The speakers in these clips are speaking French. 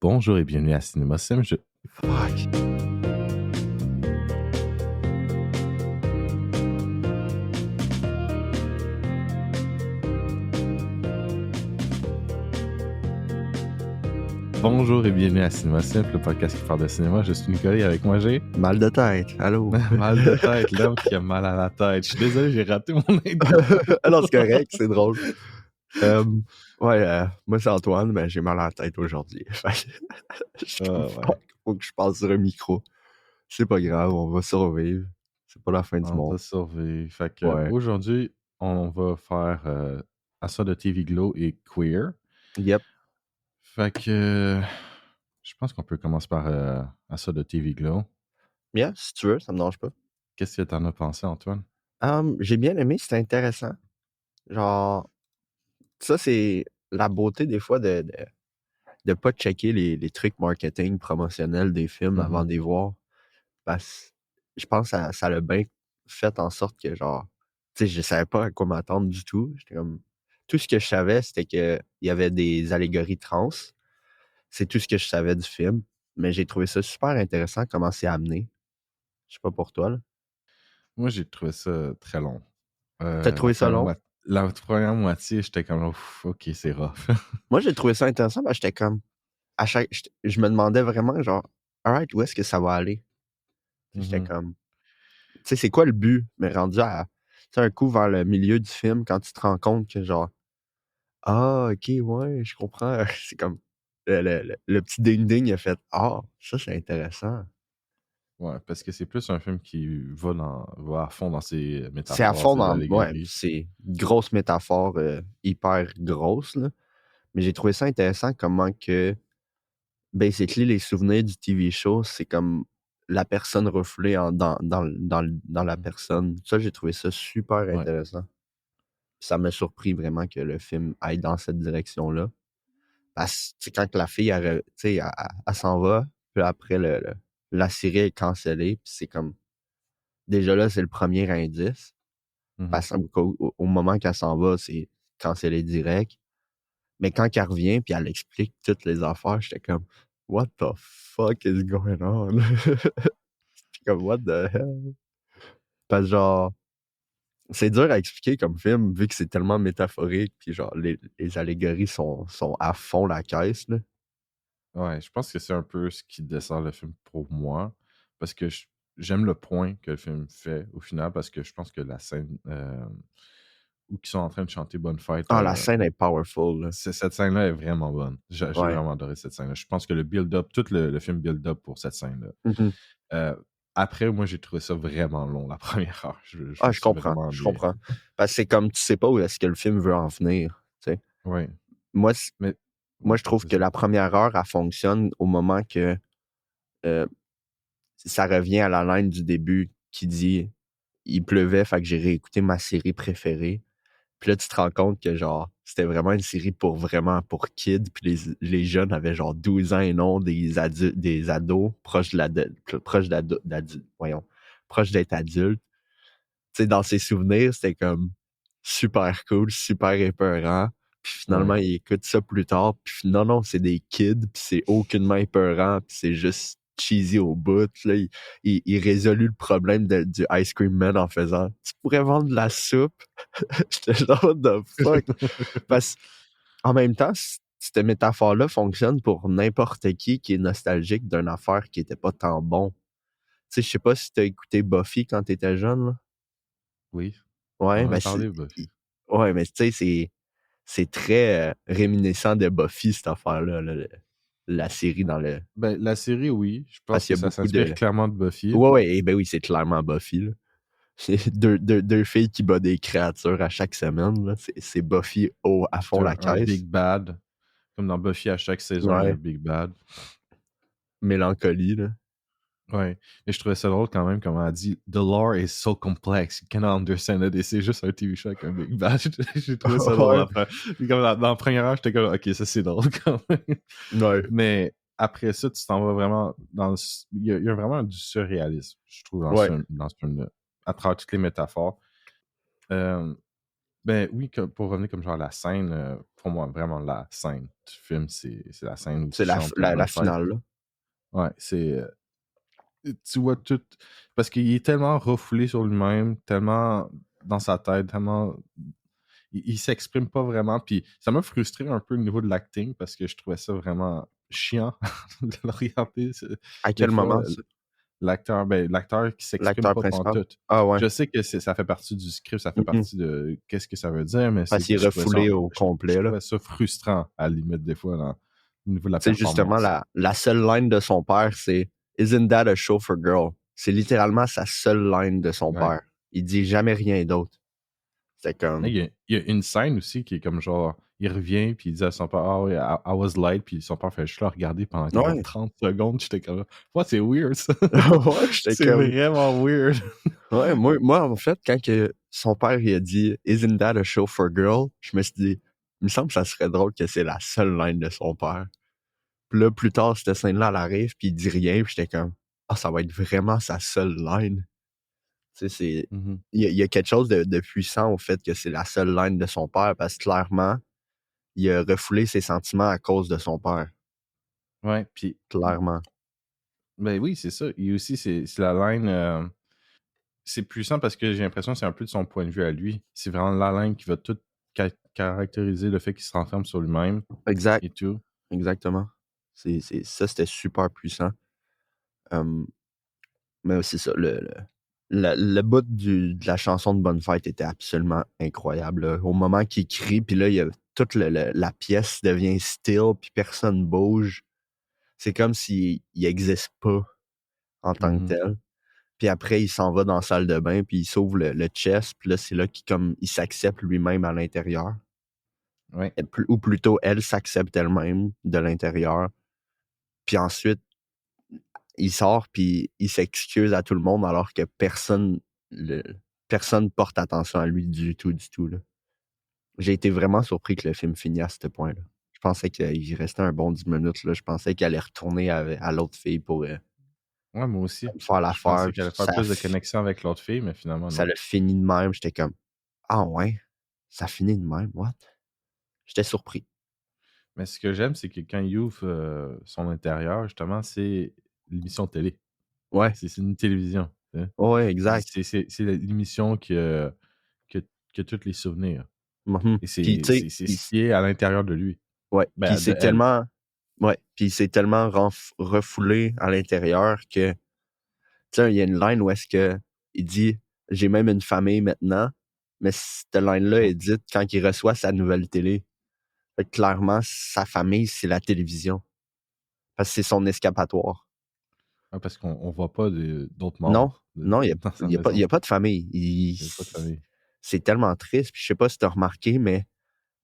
Bonjour et bienvenue à Cinéma Sim. Fuck. Bonjour et bienvenue à Cinéma Sim, le podcast qui parle de cinéma. Je suis Nicolas et avec moi j'ai Mal de tête, allô? mal de tête, l'homme qui a mal à la tête. Je suis désolé, j'ai raté mon intro. Alors, c'est correct, c'est drôle. Moi c'est Antoine, mais j'ai mal à la tête aujourd'hui. Ouais. Faut que je passe sur un micro. C'est pas grave, on va survivre. C'est pas la fin du On va monde. survivre. Fait que Ouais. aujourd'hui, on va faire Assa de TV Glow et Queer. Yep. Fait que je pense qu'on peut commencer par Assa de TV Glow. Yeah, si tu veux, ça me dérange pas. Qu'est-ce que t'en as pensé, Antoine? J'ai bien aimé, c'était intéressant. Genre, ça c'est la beauté des fois de pas checker les trucs marketing promotionnels des films avant de les voir. Parce que je pense que ça l'a bien fait en sorte que genre, tu sais, je savais pas à quoi m'attendre du tout. J'étais comme, tout ce que je savais, c'était qu'il y avait des allégories trans. C'est tout ce que je savais du film. Mais j'ai trouvé ça super intéressant comment c'est amené. Je sais pas pour toi, là. Moi, j'ai trouvé ça très long. T'as trouvé ça long? La première moitié, j'étais comme, ouf, ok, c'est rough. Moi, j'ai trouvé ça intéressant parce que j'étais comme, je me demandais vraiment, genre, alright, où est-ce que ça va aller? J'étais comme, tu sais, c'est quoi le but? Mais rendu à, tu sais, un coup vers le milieu du film, quand tu te rends compte que, genre, ah, ok, ouais, je comprends. C'est comme, le petit ding-ding, il a fait, ah, ça, c'est intéressant. Ouais, parce que c'est plus un film qui va à fond dans ses C'est à métaphores, fond ses dans, ouais, allégories. c'est une grosse métaphore, hyper grosse, là. Mais j'ai trouvé ça intéressant comment que, basically, les souvenirs du TV show, c'est comme la personne reflée dans la personne. Ça, j'ai trouvé ça super Ouais. intéressant. Ça m'a surpris vraiment que le film aille dans cette direction-là. Parce que, tu sais, quand la fille, tu sais, elle s'en va, puis après, la série est cancellée, puis c'est comme, déjà là, c'est le premier indice. Mhm. Parce qu'au moment qu'elle s'en va, c'est cancellé direct. Mais quand elle revient, puis elle explique toutes les affaires, j'étais comme, what the fuck is going on? J'étais comme, what the hell? Parce que genre, c'est dur à expliquer comme film, vu que c'est tellement métaphorique, puis genre, les allégories sont à fond la caisse, là. Ouais, je pense que c'est un peu ce qui dessert le film pour moi, parce que j'aime le point que le film fait au final, parce que je pense que la scène où ils sont en train de chanter Bonne Fête, Ah, la scène est powerful, là. cette scène-là est vraiment bonne. J'ai Ouais. vraiment adoré cette scène-là. Je pense que le build-up, tout le film build-up pour cette scène-là. Mhm. Après, moi, j'ai trouvé ça vraiment long, la première heure. Je Ah, me je suis comprends, vraiment je ennuyé. comprends. Parce que c'est comme, tu sais pas où est-ce que le film veut en venir, tu sais. Oui, Moi, mais moi, ouais, je trouve que vas-y. la première heure, elle fonctionne au moment que euh, ça revient à la ligne du début qui dit il pleuvait, fait que j'ai réécouté ma série préférée. Puis là, tu te rends compte que genre, c'était vraiment une série pour kids, puis les jeunes avaient genre 12 ans et non des ados proches d'être adultes. Tu sais, dans ses souvenirs, c'était comme super cool, super épeurant. Puis finalement, Ouais. il écoute ça plus tard. Puis non, c'est des kids. Puis c'est aucunement épeurant. Puis c'est juste cheesy au bout. Là, il résolut le problème du Ice Cream Man en faisant « Tu pourrais vendre de la soupe? » J'étais genre « What the fuck? » Parce qu'en même temps, cette métaphore-là fonctionne pour n'importe qui est nostalgique d'une affaire qui était pas tant bon. Tu sais, je sais pas si t'as écouté Buffy quand t'étais jeune, là. Oui, on Ouais, en a mais parlé, Buffy. ouais, mais tu sais, c'est très réminiscent de Buffy, cette affaire-là, là, la série dans le. Ben, la série, oui. Je Parce pense qu'il que y a ça beaucoup s'inspire de. clairement de Buffy. Ouais, ben oui, c'est clairement Buffy, là. C'est deux filles qui battent des créatures à chaque semaine, là. C'est Buffy à fond C'est la un big caisse. bad. Comme dans Buffy, à chaque saison, il y a un Ouais, big bad. mélancolie, là. Ouais. Et je trouvais ça drôle quand même, comme elle a dit The lore is so complex, you cannot understand it. Et c'est juste un TV show avec un big bad. J'ai trouvé ça drôle Ouais, après. Puis comme dans la première heure, j'étais comme, ok, ça c'est drôle quand même. ouais, Mais après ça, tu t'en vas vraiment dans. Il y a vraiment du surréalisme, je trouve, ouais. dans ce film-là. À travers toutes les métaphores. Euh, Ben oui, pour revenir comme genre à la scène, pour moi, vraiment la scène du film, c'est la scène où C'est il chante la Bonne Fête. finale, là. Ouais, c'est. Tu vois tout. Parce qu'il est tellement refoulé sur lui-même, tellement dans sa tête, tellement. Il s'exprime pas vraiment. Puis ça m'a frustré un peu au niveau de l'acting parce que je trouvais ça vraiment chiant de le regarder. À Des quel fois, moment, ça? l'acteur qui s'exprime L'acteur pas principal? pantoute. Ah ouais. Je sais que ça fait partie du script, ça fait Mhm. partie de qu'est-ce que ça veut dire, mais Parce qu'il est refoulé au je complet, là. trouvais ça frustrant à la limite des fois au niveau de la Tu sais, justement, performance. la seule line de son père, c'est Isn't that a show for girl? C'est littéralement sa seule line de son Ouais. père. Il dit jamais rien d'autre. C'est Là, comme. il y a une scène aussi qui est comme genre, il revient puis il dit à son père, ah oui, I was light, puis son père fait juste le regarder pendant comme genre Ouais. 30 secondes. J'étais comme, ouais, c'est weird ça. Ouais, j'étais C'est comme. vraiment weird. Ouais, moi, en fait, quand que son père il a dit Isn't that a show for girl? Je me suis dit, il me semble que ça serait drôle que c'est la seule line de son père. Puis là, plus tard, cette scène-là, elle arrive, puis il dit rien, puis j'étais comme, ah, ça va être vraiment sa seule line. Tu sais, Mhm. il y a quelque chose de puissant au fait que c'est la seule line de son père, parce que clairement, il a refoulé ses sentiments à cause de son père. Ouais, puis, Clairement. ben oui, c'est ça. Et aussi, c'est la line, c'est puissant parce que j'ai l'impression que c'est un peu de son point de vue à lui. C'est vraiment la line qui va tout caractériser le fait qu'il se renferme sur lui-même Exact, et tout. exactement. Ça, c'était super puissant. Hum, mais aussi ça, le bout de la chanson de Bonne Fête était absolument incroyable, là. Au moment qu'il crie, puis là, il y a toute la pièce devient still, puis personne bouge. C'est comme s'il n'existe pas en tant que Mhm. tel. Puis après, il s'en va dans la salle de bain, puis il s'ouvre le chest, puis là, c'est là qu'il comme, il s'accepte lui-même à l'intérieur. Ouais. Ou plutôt, elle s'accepte elle-même de l'intérieur. Puis ensuite, il sort, puis il s'excuse à tout le monde, alors que le, personne porte attention à lui du tout, du tout, là. J'ai été vraiment surpris que le film finisse à ce point-là. Je pensais qu'il restait un bon 10 minutes, là. Je pensais qu'il allait retourner à l'autre fille pour Ouais, moi aussi. faire Je l'affaire. pensais qu'elle allait faire plus de connexion avec l'autre fille, mais finalement, Ça non. l'a fini de même. J'étais comme, ah ouais, ça finit de même, what? J'étais surpris. Mais ce que j'aime, c'est que quand il ouvre son intérieur, justement, c'est l'émission de télé. Ouais, C'est une télévision. Tu sais. ouais, exact. C'est l'émission que, que tous les souvenirs. Mhm. Et Puis, tu sais, c'est ce qui est à l'intérieur de lui. ouais, puis Ben, de c'est elle. tellement, ouais, puis c'est tellement refoulé à l'intérieur que, tu sais, il y a une line où est-ce que il dit, j'ai même une famille maintenant, mais cette line-là Ouais. est dite quand il reçoit sa nouvelle télé. Fait que clairement, sa famille, c'est la télévision. Parce que c'est son escapatoire. Ouais, parce qu'on ne voit pas d'autres Non, morts non, dans sa il y maison. a pas de famille. Il n'y a pas de famille. C'est tellement triste. Puis je sais pas si tu as remarqué, mais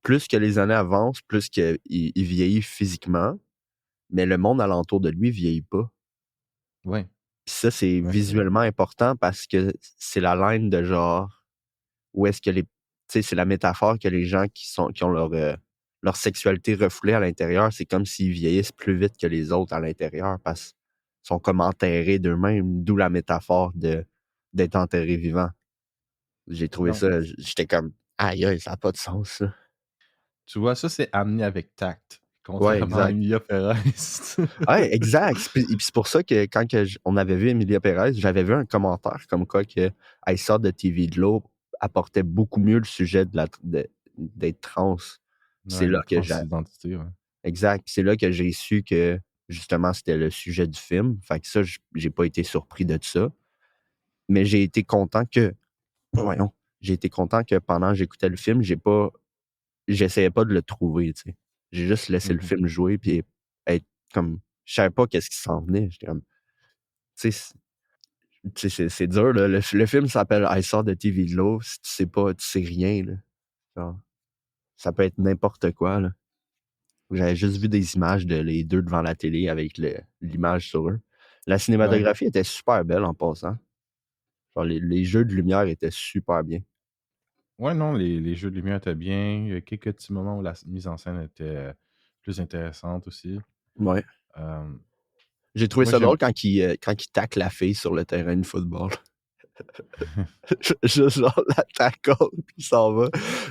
plus que les années avancent, plus qu'il il vieillit physiquement, mais le monde alentour de lui vieillit pas. Ouais, Puis ça, c'est ouais, c'est vrai. visuellement important parce que c'est la ligne de genre où est-ce que tu sais, c'est la métaphore que les gens qui ont leur sexualité refoulée à l'intérieur, c'est comme s'ils vieillissent plus vite que les autres à l'intérieur parce qu'ils sont comme enterrés d'eux-mêmes, d'où la métaphore d'être enterré vivant. J'ai trouvé Non. ça, j'étais comme, aïe, aïe, ça n'a pas de sens, ça. Tu vois, ça, c'est amené avec tact, Ouais, contrairement à exact. Emilia Perez. Ouais, exact. Puis c'est pour ça que quand on avait vu Emilia Perez, j'avais vu un commentaire comme quoi que I Saw the TV de l'eau apportait beaucoup mieux le sujet d'être trans. C'est Ouais, là la que j'ai transidentité, ouais. exact. C'est là que j'ai su que justement c'était le sujet du film. Fait que ça, j'ai pas été surpris de ça. Mais j'ai été content que voyons, j'ai été content que pendant que j'écoutais le film, j'essayais pas de le trouver, tu sais. J'ai juste laissé le Mhm. film jouer puis être comme je savais pas qu'est-ce qui s'en venait. J'étais comme tu sais, c'est dur, là. Le film s'appelle I Saw the TV Low. Si tu sais pas, tu sais rien, là. Genre, ça peut être n'importe quoi, là. J'avais juste vu des images de les deux devant la télé avec l'image sur eux. La Ouais. cinématographie était super belle en passant. Genre, les jeux de lumière étaient super bien. Ouais, non, les jeux de lumière étaient bien. Il y a quelques petits moments où la mise en scène était plus intéressante aussi. Ouais. Euh, J'ai trouvé moi, ça j'aime. drôle quand il tacle la fille sur le terrain de football. Je genre la tackle, puis il s'en va.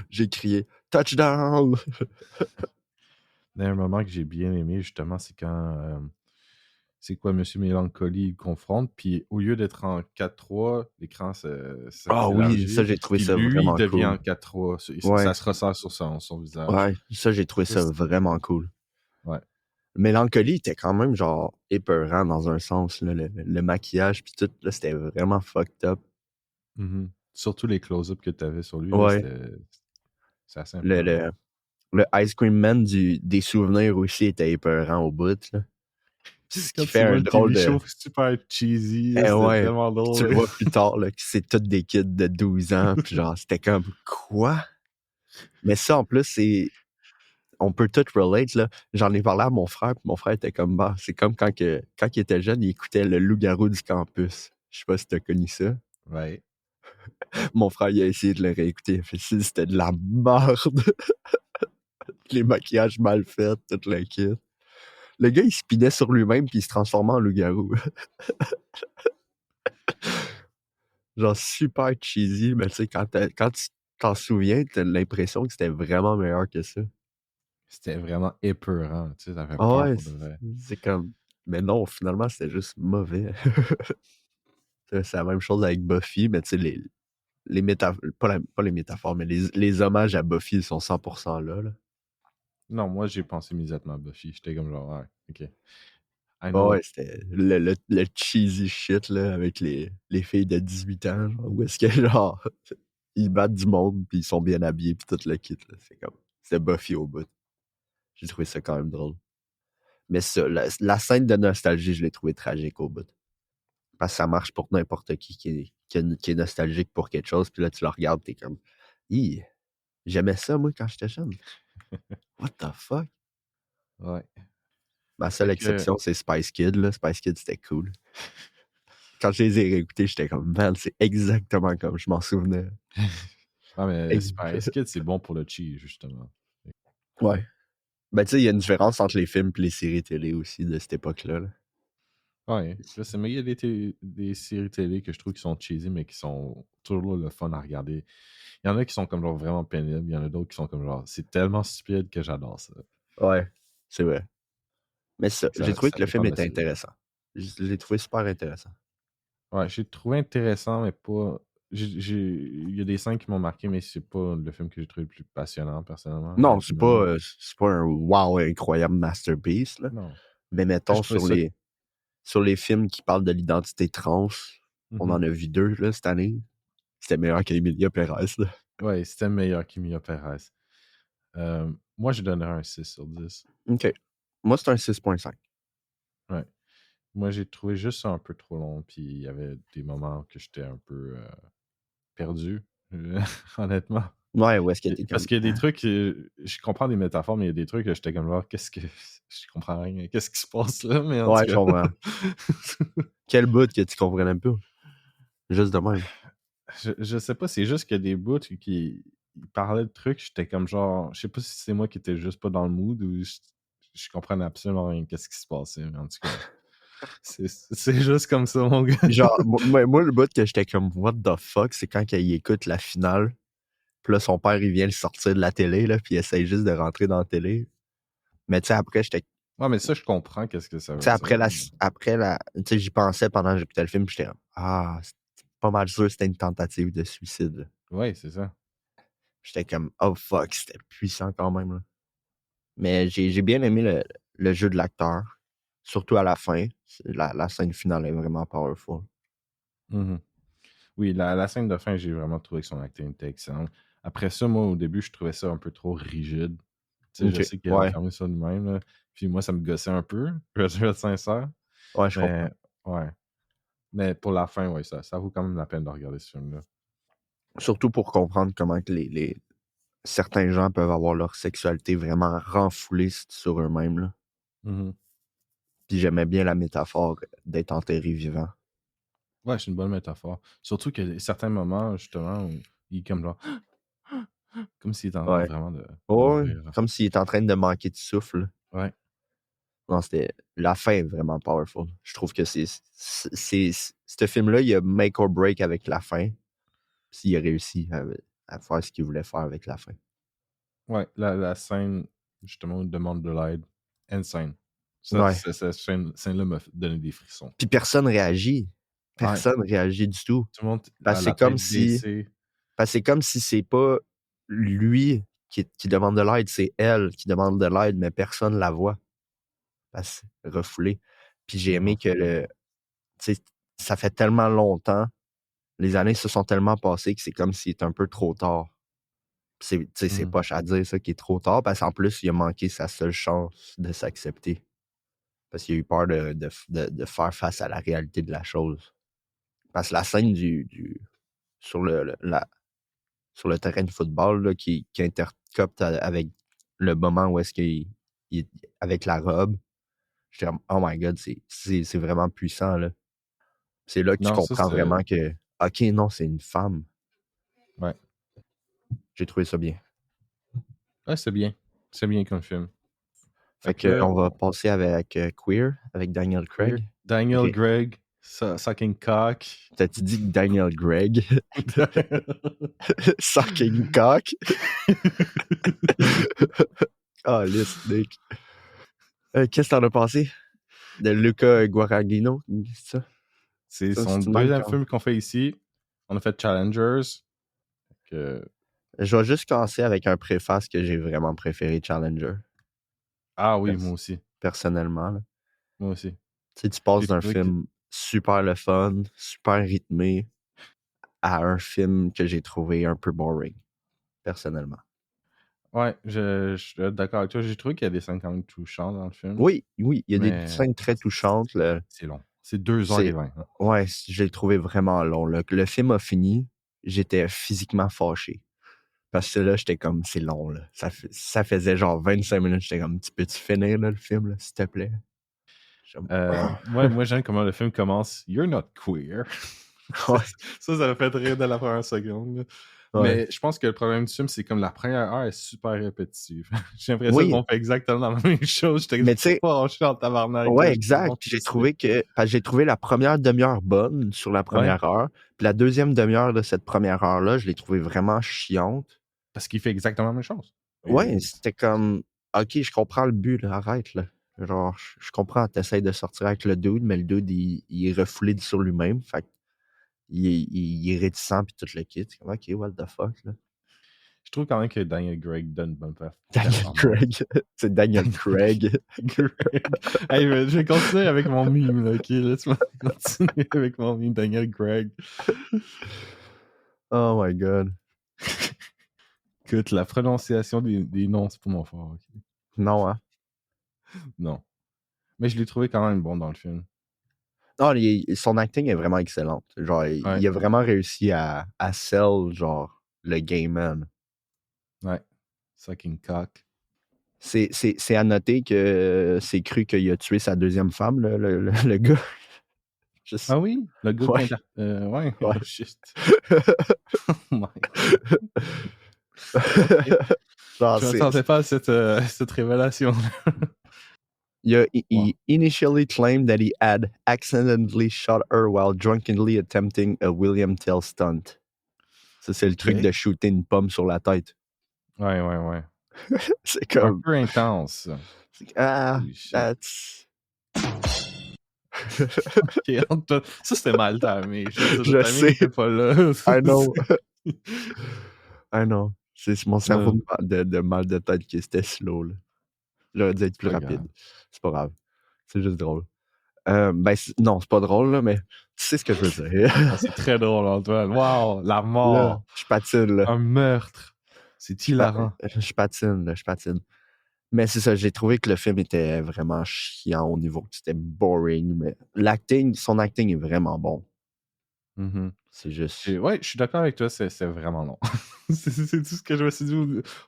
J'ai crié « Touchdown! » Un moment que j'ai bien aimé, justement, c'est quand c'est quoi, Monsieur Mélancolie confronte, puis au lieu d'être en 4-3, l'écran Ah oui, ça, s'élargit, j'ai trouvé puis ça lui, il vraiment devient cool. en 4-3. Ouais, Ça se ressent sur son visage. ouais, ça, j'ai trouvé Ça, ça vraiment cool. ouais. Mélancolie était quand même genre épeurant dans un sens, là, le maquillage puis tout, là, c'était vraiment fucked up. Mhm. Surtout les close-ups que tu avais sur lui, là, Ouais, c'est assez le, impressionnant. le, le Ice Cream Man des souvenirs aussi était épeurant au bout, là. Ce qui Quand fait tu vois un le drôle TV de... show super cheesy, là, Eh c'était ouais, tellement puis tu le drôle. vois plus tard, là, que c'est tous des kids de 12 ans, puis genre, c'était comme « Quoi? » Mais ça, en plus, on peut tout relate, là. J'en ai parlé à mon frère, puis mon frère était comme, bah, c'est comme quand il était jeune, il écoutait le Loup-garou du campus. Je sais pas si t'as connu ça. Ouais. Mon frère, il a essayé de le réécouter. Il a fait, c'était de la merde. Les maquillages mal faits, tout le kit. Le gars, il spinait sur lui-même, puis il se transformait en loup-garou. Genre, super cheesy, mais tu sais, quand tu t'en souviens, t'as l'impression que c'était vraiment meilleur que ça. C'était vraiment épeurant, tu sais, ça fait Ah peur ouais, pour de vrai. c'est comme... Mais non, finalement, c'était juste mauvais. C'est la même chose avec Buffy, mais tu sais, les métaphores, pas les métaphores, mais les hommages à Buffy, ils sont 100% là. Non, moi, j'ai pensé immédiatement à Buffy. J'étais comme genre, ouais, ok. I Ah ouais, know. c'était le cheesy shit, là, avec les filles de 18 ans, genre, où est-ce que, genre, ils battent du monde, puis ils sont bien habillés, puis tout le kit, là. C'est Buffy au bout. J'ai trouvé ça quand même drôle. Mais ça, la scène de nostalgie, je l'ai trouvé tragique au bout. Parce que ça marche pour n'importe qui est nostalgique pour quelque chose, puis là, tu le regardes, t'es comme, hi, j'aimais ça, moi, quand j'étais jeune. What the fuck? Ouais. Ma seule Fait que, exception, c'est Spice Kid, là. Spice Kid, c'était cool. Quand je les ai réécoutés, j'étais comme, man, c'est exactement comme je m'en souvenais. ah, mais Ex- Spice Kids, c'est bon pour le cheese, justement. Ouais. Ben, tu sais, il y a une différence entre les films et les séries télé aussi de cette époque-là, là. Ouais, je sais, mais il y a des séries télé que je trouve qui sont cheesy, mais qui sont toujours le fun à regarder. Il y en a qui sont comme genre vraiment pénibles, il y en a d'autres qui sont comme genre, c'est tellement stupide que j'adore ça. Ouais, c'est vrai. Mais ça, Fait que j'ai trouvé ça que le dépend film de la était série. intéressant. Je l'ai trouvé super intéressant. Ouais, j'ai trouvé intéressant, mais pas. Il y a des scènes qui m'ont marqué, mais c'est pas le film que j'ai trouvé le plus passionnant, personnellement, Non, honnêtement. c'est pas un wow incroyable masterpiece, là. Non. Mais Je mettons, trouvais ça. sur les films qui parlent de l'identité trans, on Mhm. en a vu 2, là, cette année. C'était meilleur qu'Emilia Perez, là. Ouais, c'était meilleur qu'Emilia Perez. Moi, je donnerais un 6 sur 10. OK. Moi, c'est un 6.5. Ouais. Moi, j'ai trouvé juste ça un peu trop long, puis il y avait des moments que j'étais un peu perdu, honnêtement. Ouais, où est-ce que t'es Parce comme... qu'il y a des trucs, je comprends des métaphores, mais il y a des trucs que j'étais comme genre, qu'est-ce que. Je comprends rien, qu'est-ce qui se passe là, mais en tout Ouais, je cas. comprends. Quel bout que tu comprenais pas? Juste de même. Je sais pas, c'est juste qu'il y a des bouts qui ils parlaient de trucs, j'étais comme genre, je sais pas si c'est moi qui étais juste pas dans le mood ou je comprenais absolument rien qu'est-ce qui se passait, mais en tout cas, c'est juste comme ça, mon gars. Genre, moi, le bout que j'étais comme, what the fuck, c'est quand il écoute la finale. Puis là, son père, il vient le sortir de la télé, là, puis il essaye juste de rentrer dans la télé. Mais tu sais, après, j'étais... Ouais, mais ça, je comprends qu'est-ce que ça Tu veut sais, dire. tu sais, j'y pensais pendant que j'écoutais le film, puis j'étais comme, ah, c'est pas mal sûr que c'était une tentative de suicide, là. Ouais, c'est ça. J'étais comme, oh fuck, c'était puissant quand même, là. Mais j'ai bien aimé le jeu de l'acteur, surtout à la fin. La scène finale est vraiment powerful. Mhm. Oui, la scène de fin, j'ai vraiment trouvé que son acting était excellent. Après ça, moi, au début, je trouvais ça un peu trop rigide. Tu sais, je OK. sais qu'il a Ouais. fermé ça de même, là. Puis moi, ça me gossait un peu, je vais être sincère. Ouais, je comprends. Mais, ouais. Mais pour la fin, ouais, ça vaut quand même la peine de regarder ce film-là. Surtout pour comprendre comment que certains gens peuvent avoir leur sexualité vraiment renfoulée sur eux-mêmes, là. Mhm. Puis j'aimais bien la métaphore d'être enterré vivant. Ouais, c'est une bonne métaphore. Surtout qu'il y a certains moments, justement, où il est comme genre, comme s'il était en train Ouais. vraiment de Ouais, mourir. comme s'il est en train de manquer de souffle. Ouais. Non, la fin est vraiment powerful. Je trouve que ce film-là, il y a make or break avec la fin. S'il a réussi à faire ce qu'il voulait faire avec la fin. Ouais, la scène, justement, où il demande de l'aide. Insane. Ouais. Cette scène-là m'a donné des frissons. Puis personne réagit. Personne réagit du tout. Tout le monde Parce a que la tête baissée. c'est comme si c'est pas lui qui demande de l'aide, c'est elle qui demande de l'aide, mais personne la voit. Parce que refoulée. Puis j'ai aimé que tu sais, ça fait tellement longtemps, les années se sont tellement passées que c'est comme s'il est un peu trop tard. C'est poche à dire ça qui est trop tard, parce qu'en plus, il a manqué sa seule chance de s'accepter. Parce qu'il a eu peur de faire face à la réalité de la chose. Parce que la scène sur le terrain de football là, qui intercopte avec le moment où est-ce qu'il avec la robe, j'étais comme, oh my god, c'est vraiment puissant, là. C'est là que tu Non, ça, comprends vraiment que, ok, non, c'est une femme. Ouais. J'ai trouvé ça bien. Ouais, c'est bien. C'est bien comme film. Fait que on va passer avec Queer, avec Daniel Craig. Daniel Craig, sucking cock. T'as-tu dit Daniel Craig? Sucking cock? Ah, liste, Nick. Qu'est-ce que t'en as pensé? De Luca Guadagnino, c'est ça? C'est Ça, son c'est une deuxième marque, film qu'on fait ici. On a fait Challengers. Je vais juste commencer avec un préface que j'ai vraiment préféré Challenger. Ah oui, moi aussi. Personnellement, là. Moi aussi. Tu sais, tu passes J'ai d'un trouvé film super le fun, super rythmé, à un film que j'ai trouvé un peu boring, personnellement. Ouais, je suis d'accord avec toi. J'ai trouvé qu'il y a des scènes quand même touchantes dans le film. Oui, il y a des scènes très touchantes. C'est long. C'est 2h20. Hein. Ouais, je l'ai trouvé vraiment long. Le film a fini, j'étais physiquement fâché. Parce que là, j'étais comme, c'est long, là. Ça faisait genre 25 minutes, j'étais comme, tu peux-tu finir, là, le film, là, s'il te plaît? Moi, j'aime comment le film commence. You're not queer. Ouais. ça m'a fait rire de la première seconde. Ouais. Mais je pense que le problème du film, c'est comme la première heure est super répétitive. J'ai l'impression qu'on fait exactement la même chose. J'étais fâché en tabarnak. Ouais, exact. Puis j'ai trouvé la première demi-heure bonne sur la première heure. Puis la deuxième demi-heure de cette première heure-là, je l'ai trouvée vraiment chiante. Parce qu'il fait exactement la même chose. Ouais, c'était comme, ok, je comprends le but, là, arrête, là. Genre, je comprends, t'essayes de sortir avec le dude, mais le dude, il est refoulé sur lui-même. Fait il est réticent, puis tout le kit. Comme, ok, what the fuck, là. Je trouve quand même que Daniel Craig donne une bonne performance. Daniel Craig. C'est Daniel Craig. Hey, je vais continuer avec mon meme, là, ok? Laisse-moi continuer avec mon meme, Daniel Craig. Oh my god. Écoute, la prononciation des noms, c'est pas mon fort, ok? Non, hein? Non. Mais je l'ai trouvé quand même bon dans le film. Non, son acting est vraiment excellente. Genre, il a vraiment réussi à sell, genre, le gay man. Ouais. Sucking cock. C'est à noter que c'est cru qu'il a tué sa deuxième femme, le gars. Ah oui? Le gars ouais. qui ouais. Oh shit. Oh my God. Je m'attendais pas à cette révélation-là. He initially claimed that he had accidentally shot her while drunkenly attempting a William Tell stunt. Ça, c'est le truc de shooter une pomme sur la tête. Ouais. C'est comme... Un peu intense. That's... Okay, ça, c'était mal timé. Je sais. Pas là. I know. C'est mon cerveau de mal de tête qui était slow, là. J'aurais dû être plus rapide. C'est pas grave. C'est juste drôle. Non, c'est pas drôle, là, mais tu sais ce que je veux dire. C'est très drôle, Antoine. Wow, la mort. Là, je patine, là. Un meurtre. C'est hilarant. Je patine. Mais c'est ça, j'ai trouvé que le film était vraiment chiant au niveau que c'était boring, mais son acting est vraiment bon. Mm-hmm. C'est juste... Ouais, je suis d'accord avec toi, c'est vraiment long. c'est tout ce que je me suis dit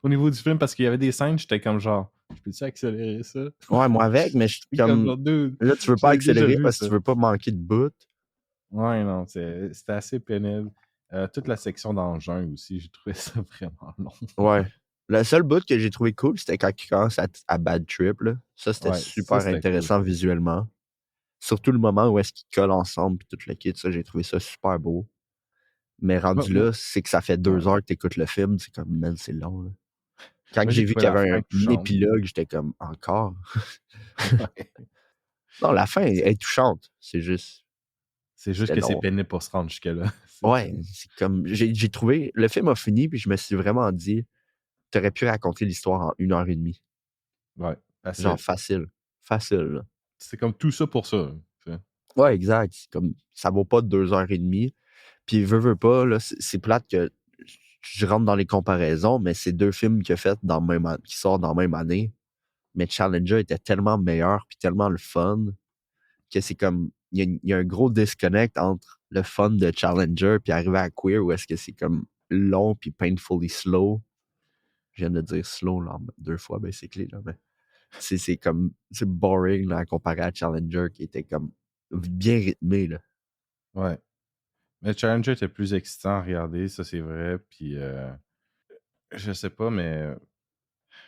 au niveau du film, parce qu'il y avait des scènes, j'étais comme genre, je peux-tu accélérer ça? Ouais, moi avec, mais je suis comme... Là, tu veux pas accélérer parce que tu veux pas manquer de bout. Ouais, non, c'était assez pénible. Toute la section d'engin aussi, j'ai trouvé ça vraiment long. Ouais. Le seul bout que j'ai trouvé cool, c'était quand il commence à Bad Trip, là. Ça, c'était Ouais, ça, super c'était cool. intéressant visuellement. Surtout le moment où est-ce qu'ils collent ensemble puis tout le kit, ça, j'ai trouvé ça super beau. Mais Moi, rendu moi, là, c'est que ça fait ouais. 2 heures que t'écoutes le film, c'est comme, man, c'est long, là. Quand Moi, j'ai j'ai vu trouvé qu'il y la avait fin un touchante. épilogue, j'étais comme, encore? Ouais. Non, la fin est touchante. C'est juste, C'est juste c'était que c'est long. pénible pour se rendre jusque-là. C'est Ouais, tout. c'est comme, j'ai trouvé, le film a fini, puis je me suis vraiment dit, t'aurais pu raconter l'histoire en 1 heure et demie. Ouais, Genre facile. facile. Facile, là. C'est comme tout ça pour ça. Tu sais. Ouais, exact. C'est comme, ça vaut pas 2 heures et demie. Puis, veux pas, là, c'est plate que je rentre dans les comparaisons, mais c'est 2 films qu'il a fait qui sortent dans la même année. Mais Challenger était tellement meilleur, puis tellement le fun, que c'est comme, il y a un gros disconnect entre le fun de Challenger puis arriver à Queer, où est-ce que c'est comme long puis painfully slow. Je viens de dire slow, là, 2 fois, basically, là, mais c'est comme, c'est boring, là, comparé à Challenger, qui était comme bien rythmé, là. Ouais. Mais Challenger était plus excitant à regarder, ça c'est vrai. Puis, je sais pas, mais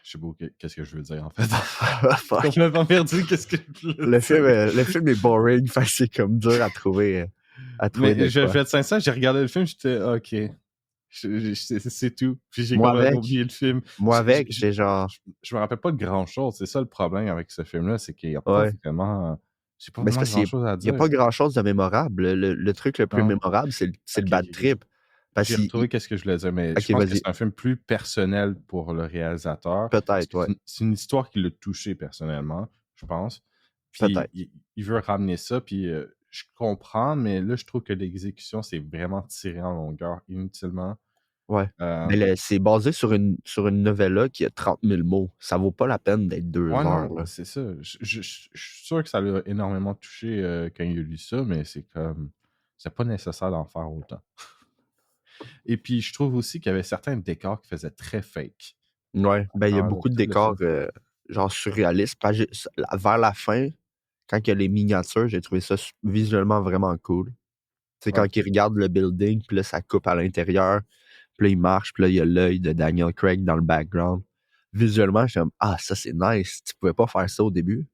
je sais pas qu'est-ce que je veux dire en fait. J'ai Fuck. complètement perdu qu'est-ce que je veux dire. Le film est boring, fait que c'est comme dur à trouver de Mais je vais quoi. être sincère, j'ai regardé le film, j'étais OK. C'est tout. Puis j'ai Moi complètement avec, oublié le film. moi avec, j'étais genre, Je me rappelle pas de grand-chose. C'est ça le problème avec ce film-là, c'est qu'il y a pas ouais. vraiment. J'ai pas Mais c'est vraiment parce qu'il grand-chose à y a dire. pas grand-chose de mémorable. Le truc le plus Non. mémorable, c'est le Ok, ok, bad ok. trip. Parce J'ai qu'il, retrouvé qu'est-ce que je voulais dire, mais je ok, pense que vas-y. c'est un film plus personnel pour le réalisateur. Parce Peut-être, que ouais. c'est une histoire qui l'a touché personnellement, je pense. Puis Peut-être. il veut ramener ça, puis je comprends, mais là, je trouve que l'exécution, c'est vraiment tiré en longueur inutilement. Ouais. Euh, Mais c'est basé sur une novella qui a 30 000 mots. Ça vaut pas la peine d'être deux ouais, heures, non, là. c'est ça. Je suis sûr que ça l'a énormément touché quand il a lu ça, mais c'est comme. C'est pas nécessaire d'en faire autant. Et puis, je trouve aussi qu'il y avait certains décors qui faisaient très fake Ouais. Ben, il y a dans beaucoup de tout le décors, film. genre surréalistes. Vers la fin, quand il y a les miniatures, j'ai trouvé ça visuellement vraiment cool. C'est Ouais. quand ils regardent le building, puis là, ça coupe à l'intérieur, puis là, ils marchent, puis là, il y a l'œil de Daniel Craig dans le background. Visuellement, je suis comme, ah, ça, c'est nice. Tu pouvais pas faire ça au début.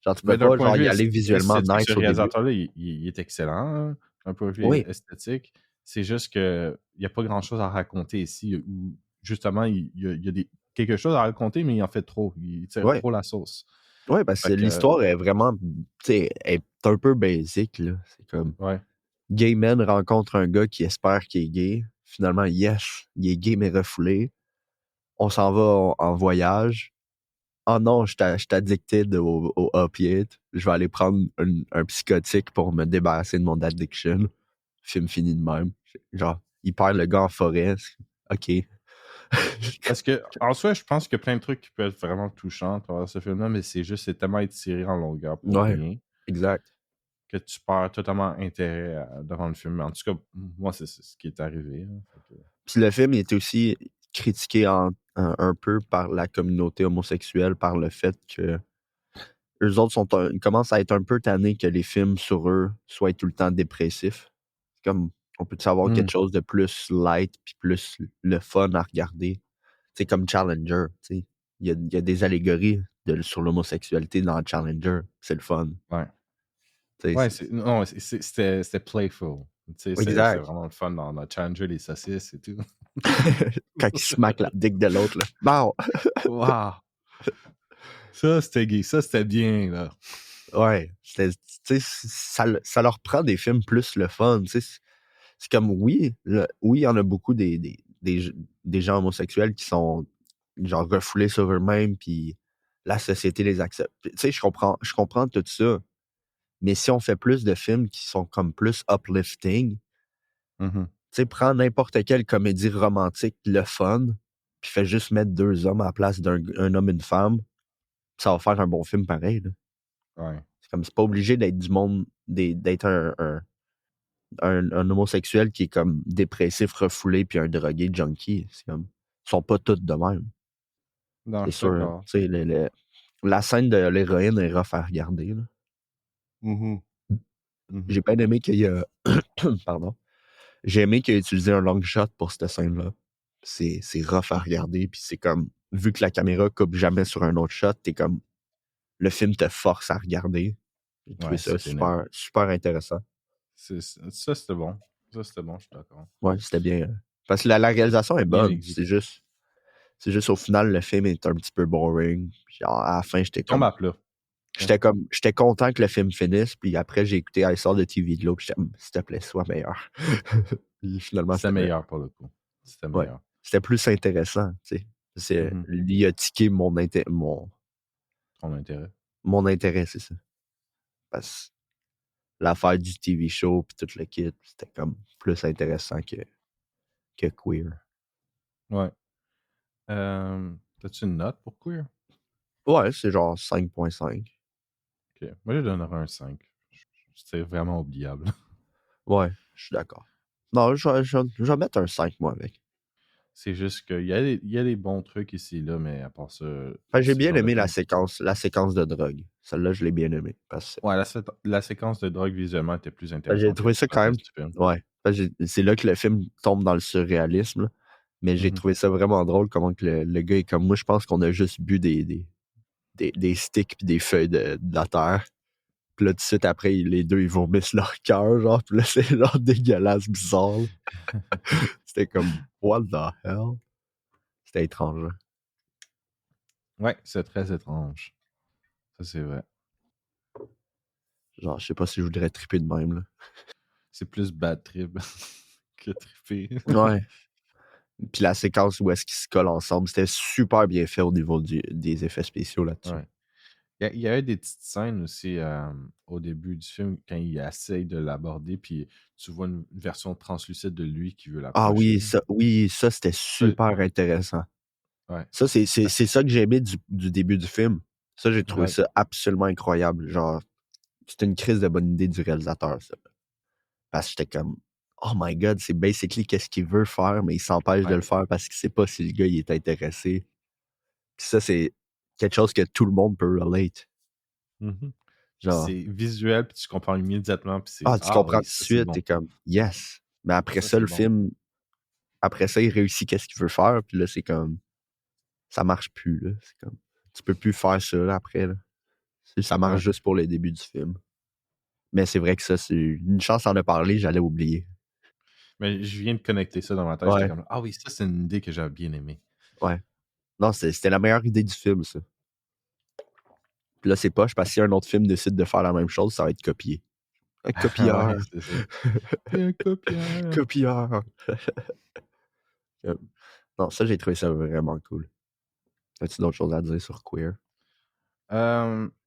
Genre, tu pouvais Ben, d'un pas, point de genre, vue y aller visuellement esthétique, ce nice au début. réalisateur-là, il est excellent, hein, d'un point de vue Oui, esthétique. C'est juste qu'il n'y a pas grand-chose à raconter ici, où justement, il y a quelque chose à raconter, mais il en fait trop. Il tire ouais. trop la sauce. Ouais, parce que Fait que, l'histoire est vraiment, tu sais, est un peu basique, là. C'est comme, ouais. gay man rencontre un gars qui espère qu'il est gay. Finalement, yes, il est gay, mais refoulé. On s'en va en voyage. Oh non, je suis addicted au opiate. Je vais aller prendre un psychotique pour me débarrasser de mon addiction. Film fini de même. Genre, il perd le gars en forêt. OK. Parce que, en soi, je pense qu'il y a plein de trucs qui peuvent être vraiment touchants à travers ce film-là, mais c'est tellement étiré en longueur pour Ouais, rien exact. que tu perds totalement intérêt devant le film. En tout cas, moi, c'est ce qui est arrivé, hein. Fait que, Puis le film il était aussi critiqué un peu par la communauté homosexuelle par le fait que eux autres ils commencent à être un peu tannés que les films sur eux soient tout le temps dépressifs. Comme, on peut savoir quelque chose de plus light puis plus le fun à regarder. C'est comme Challenger, tu sais. Il y a des allégories sur l'homosexualité dans Challenger. C'est le fun. ouais. Tu Ouais, sais, non, c'était playful. Tu sais, c'est exact. vraiment le fun dans Challenger, les saucisses et tout. Quand il smack la dick de l'autre, là. Bon! Waouh! Ça, c'était gay. Ça, c'était bien, là. Ouais. Tu sais, ça leur prend des films plus le fun. Tu sais, c'est comme, oui, oui, il y en a beaucoup des gens homosexuels qui sont genre refoulés sur eux-mêmes, puis la société les accepte. Tu sais, je comprends tout ça. Mais si on fait plus de films qui sont comme plus uplifting, Mhm. tu sais, prends n'importe quelle comédie romantique, le fun, puis fais juste mettre 2 hommes à la place d'un homme et une femme, ça va faire un bon film pareil, là. Ouais. C'est comme, c'est pas obligé d'être du monde, d'être un homosexuel qui est comme dépressif, refoulé, puis un drogué junkie. C'est comme, ils sont pas tous de même. Non, C'est je suis sûr. d'accord. Tu sais, la scène de l'héroïne est rough à regarder, là. Mhm. Mhm. J'ai bien aimé qu'il y a, pardon, j'ai aimé qu'il ait utilisé un long shot pour cette scène-là. c'est rough à regarder, puis c'est comme, vu que la caméra coupe jamais sur un autre shot, t'es comme, le film te force à regarder. J'ai trouvé Ouais, ça c'est pénible. super, super intéressant. Ça, c'était bon. Ça, c'était bon, je suis d'accord. Ouais, c'était bien. Parce que la réalisation est Bien bonne. exécuté. C'est juste au final, le film est un petit peu boring. Puis genre, à la fin, Tombe à plat. Ouais. j'étais content que le film finisse. Puis après, j'ai écouté I Saw the TV Globe. Puis j'étais, s'il te plaît, sois meilleur. Puis finalement, C'était c'était meilleur. meilleur pour le coup. C'était Ouais. meilleur. C'était plus intéressant, tu sais. Mhm. Il a tiqué Ton intérêt. mon intérêt, c'est ça. Parce que l'affaire du TV show puis tout le kit, c'était comme plus intéressant que Queer. Ouais. T'as-tu une note pour Queer? Ouais, c'est genre 5.5. Ok. Moi, je donnerais un 5. C'est vraiment oubliable. Ouais, je suis d'accord. Non, je vais mettre un 5, moi, avec. C'est juste qu'il y a des bons trucs ici, là, mais à part ça, Enfin, j'ai c'est le bien genre de aimé film. la séquence de drogue. Celle-là, je l'ai bien aimée. Parce que Ouais, la séquence de drogue visuellement était plus j'ai intéressante que trouvé ça le quand même. reste du film. Ouais. C'est là que le film tombe dans le surréalisme, là. Mais j'ai Mhm. trouvé ça vraiment drôle comment que le gars est comme moi. Je pense qu'on a juste bu des sticks puis des feuilles de la terre. Puis là, tout de suite après, les deux, ils vomissent leur cœur, genre. Puis là, c'est genre dégueulasse, bizarre, là. C'était comme, what the hell? C'était étrange, hein. Ouais, c'est très étrange. Ça, c'est vrai. Genre, je sais pas si je voudrais triper de même, là. C'est plus bad trip que trippé. Ouais. Puis la séquence où est-ce qu'ils se collent ensemble, c'était super bien fait au niveau des effets spéciaux là-dessus. Ouais. Il y avait des petites scènes aussi au début du film quand il essaye de l'aborder, puis tu vois une version translucide de lui qui veut Ah l'approcher. oui, ça c'était Ça, super intéressant. ouais. Ça, c'est ça que j'ai aimé du début du film. Ça, j'ai trouvé Ouais. ça absolument incroyable. Genre, c'était une crise de bonne idée du réalisateur, ça. Parce que j'étais comme, oh my god, c'est basically qu'est-ce qu'il veut faire, mais il s'empêche de Ouais. le faire parce qu'il sait pas si le gars il est intéressé. Puis ça, c'est quelque chose que tout le monde peut relate. Mhm. Puis Genre, c'est visuel, puis tu comprends immédiatement, puis c'est ah, tu ah comprends oui, tout de ça c'est suite, bon. t'es comme, yes. Mais après Ça ça, c'est le bon. film, après ça, il réussit qu'est-ce qu'il veut faire, puis là, c'est comme, ça marche plus, là. C'est comme, tu peux plus faire ça, là, après, là. Ça marche Ouais. juste pour le début du film. Mais c'est vrai que ça, c'est une chance d'en a parlé, j'allais oublier. Mais je viens de connecter ça dans ma tête. J'étais Ouais, comme ah oui, ça c'est une idée que j'avais bien aimée. ouais. Non, c'était la meilleure idée du film, ça. Puis là, c'est poche, parce que si un autre film décide de faire la même chose, ça va être copié. Un Ouais, copieur. c'est ça. T'es un copieur. Copieur. Euh, Non, ça, j'ai trouvé ça vraiment cool. As-tu d'autres choses à dire sur Queer?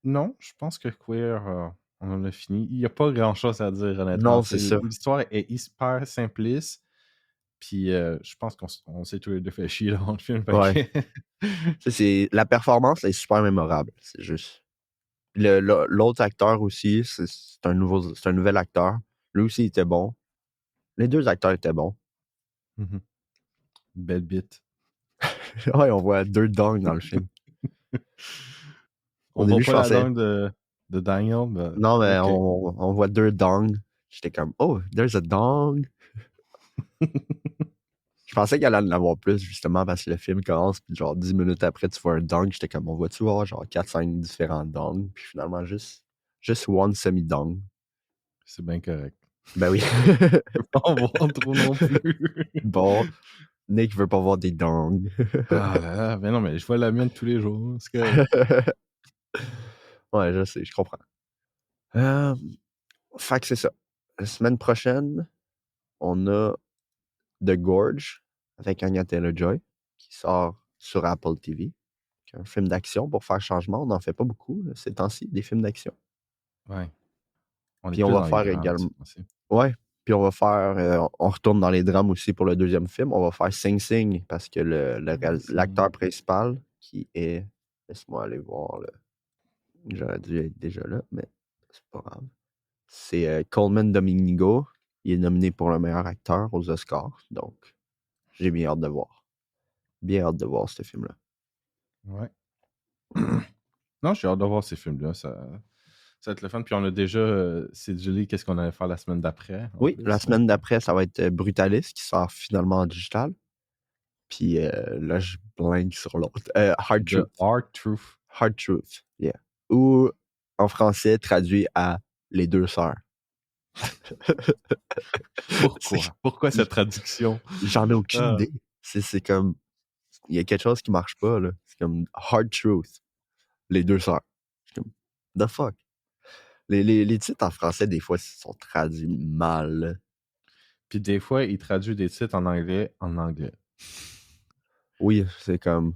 Non, je pense que Queer, on en a fini. Il n'y a pas grand-chose à dire, honnêtement. Non, c'est ça. L'histoire est hyper simpliste. Puis je pense on s'est tous les deux fait chier dans le film. Ouais. Fait que... La performance est super mémorable. C'est juste. L'autre acteur aussi, c'est un nouvel acteur. Lui aussi, il était bon. Les deux acteurs étaient bons. Mhm. Belle bite. Ouais, on voit deux dongs dans le film. Au On voit début, je pas la pensais, langue de Daniel, mais non, mais ok. on voit deux dongs. J'étais comme, oh, there's a dong. Je pensais qu'il allait en avoir plus, justement, parce que le film commence, puis genre 10 minutes après, tu vois un dong. J'étais comme, on voit-tu voir genre 4-5 différents dongs? Puis finalement, juste one semi-dong. C'est bien correct. Ben oui. Je peux pas en voir trop non plus. Bon, Nick veut pas voir des dongs. Ah là là, mais non, mais je vois la mienne tous les jours. C'est correct. Ouais, je sais, je comprends. Fait que c'est ça. La semaine prochaine, on a The Gorge avec Anya Taylor-Joy qui sort sur Apple TV. Un film d'action pour faire changement. On n'en fait pas beaucoup ces temps-ci, des films d'action. Ouais. On est Puis on plus va dans les faire drames, également. c'est possible. Ouais. Puis on va faire. On retourne dans les drames aussi pour le deuxième film. On va faire Sing Sing parce que l'acteur principal qui est. Laisse-moi aller voir. J'aurais dû être déjà là, mais c'est pas grave. C'est Coleman Domingo. Il est nominé pour le meilleur acteur aux Oscars. Donc, j'ai bien hâte de voir. Bien hâte de voir ce film-là. Ouais. Non, j'ai hâte de voir ces films-là. Ça va être le fun. Puis on a déjà cédulé qu'est-ce qu'on allait faire la semaine d'après, en Oui, la plus. semaine d'après, ça va être Brutalist qui sort finalement en digital. Puis là, je blank sur l'autre. Hard The Truth. Hard Truth. Hard Truth, yeah. Ou en français, traduit à Les deux sœurs. Pourquoi cette traduction? J'en ai aucune idée. C'est comme... Il y a quelque chose qui marche pas, là. C'est comme Hard Truth. Les deux sœurs. Je suis comme, the fuck? Les titres en français, des fois, sont traduits mal. Puis des fois, il traduit des titres en anglais en anglais. Oui, c'est comme...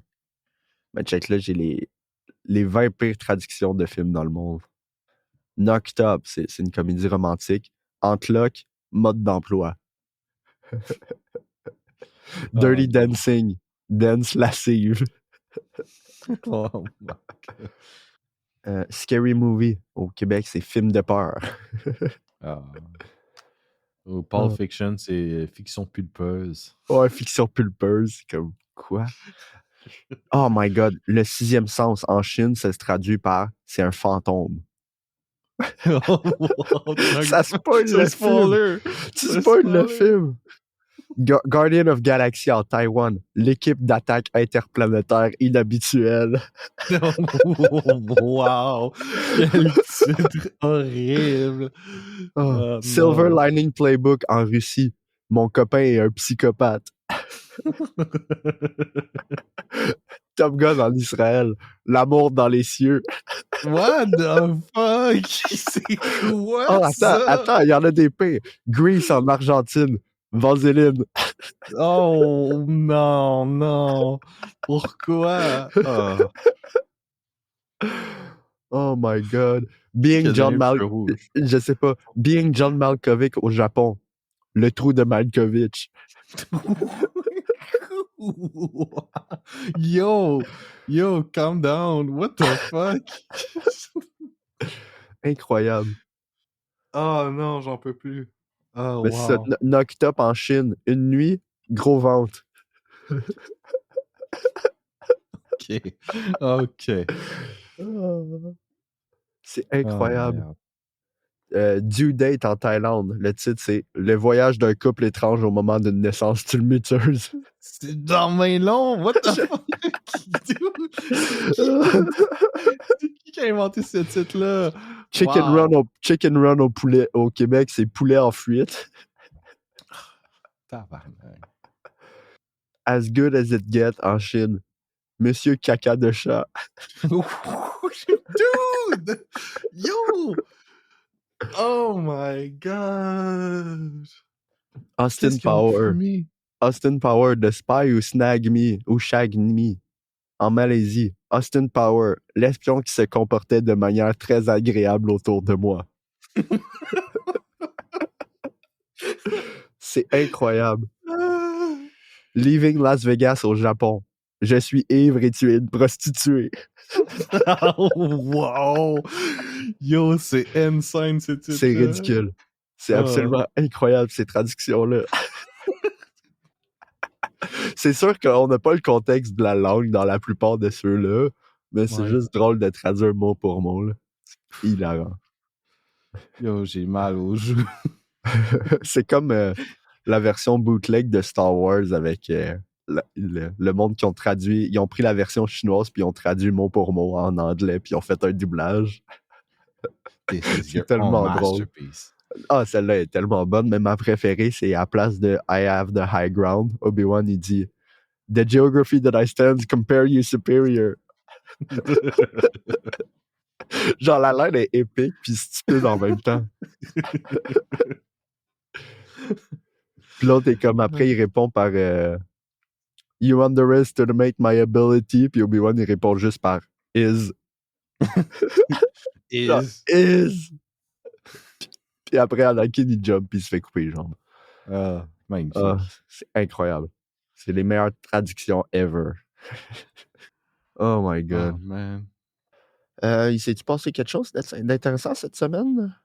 Ben, check là, j'ai les 20 pires traductions de films dans le monde. Knocked Up, c'est une comédie romantique. Antlock, mode d'emploi. Dirty Dancing, dance lascive. Oh my God. Scary Movie, au Québec, c'est film de peur. Pulp Fiction, c'est fiction pulpeuse. Ouais, fiction pulpeuse, comme quoi? Oh my God, le sixième sens en Chine, ça se traduit par c'est un fantôme. Ça spoil le film. Tu spoil le film. Guardian of Galaxy en Taïwan, l'équipe d'attaque interplanétaire inhabituelle. Wow! Quel titre horrible! Silver Lining Playbook en Russie, mon copain est un psychopathe. Top Gun en Israël, l'amour dans les cieux. What the fuck? C'est quoi ça? Attends, il y en a des pires. Grease en Argentine, Vaseline. Oh non. Pourquoi? Oh my God. Being John je sais pas. Being John Malkovich au Japon. Le trou de Malkovich. Yo, calm down. What the fuck? Incroyable. Oh non, j'en peux plus. Oh, mais wow. Knocked Up en Chine, une nuit, gros ventre. OK. C'est incroyable. Due Date en Thaïlande. Le titre, c'est Le voyage d'un couple étrange au moment d'une naissance tumultueuse. C'est dans mes longs. What the fuck? C'est qui a inventé ce titre-là? Chicken Run au poulet au Québec, c'est poulet en fuite. Tabarnak. As Good As It Get en Chine. Monsieur caca de chat. Dude! Yo! Oh my God! Austin Power. Austin Power, The Spy ou Snag Me ou Shag Me. En Malaisie, Austin Power, l'espion qui se comportait de manière très agréable autour de moi. C'est incroyable. Leaving Las Vegas au Japon. Je suis ivre et tu es une prostituée. Wow! Yo, c'est insane, ce titre. C'est ridicule. C'est absolument incroyable, ces traductions-là. C'est sûr qu'on n'a pas le contexte de la langue dans la plupart de ceux-là, mais c'est juste drôle de traduire mot pour mot. Là. C'est hilarant. Yo, j'ai mal aux joues. C'est comme la version bootleg de Star Wars avec le monde qui ont traduit. Ils ont pris la version chinoise puis ils ont traduit mot pour mot en anglais puis ils ont fait un doublage. C'est tellement drôle. Ah, celle-là est tellement bonne, mais ma préférée, c'est à place de I have the high ground, Obi-Wan, il dit The geography that I stand compare you superior. Genre, la line est épique puis stupide en même temps. Puis l'autre est comme, après, il répond par You underestimate my ability, puis Obi-Wan, il répond juste par Is. Genre, is. Puis après, Anakin, il jump puis il se fait couper les jambes. C'est incroyable. C'est les meilleures traductions ever. Oh my God. Oh man. Il s'est-tu passé quelque chose d'intéressant cette semaine?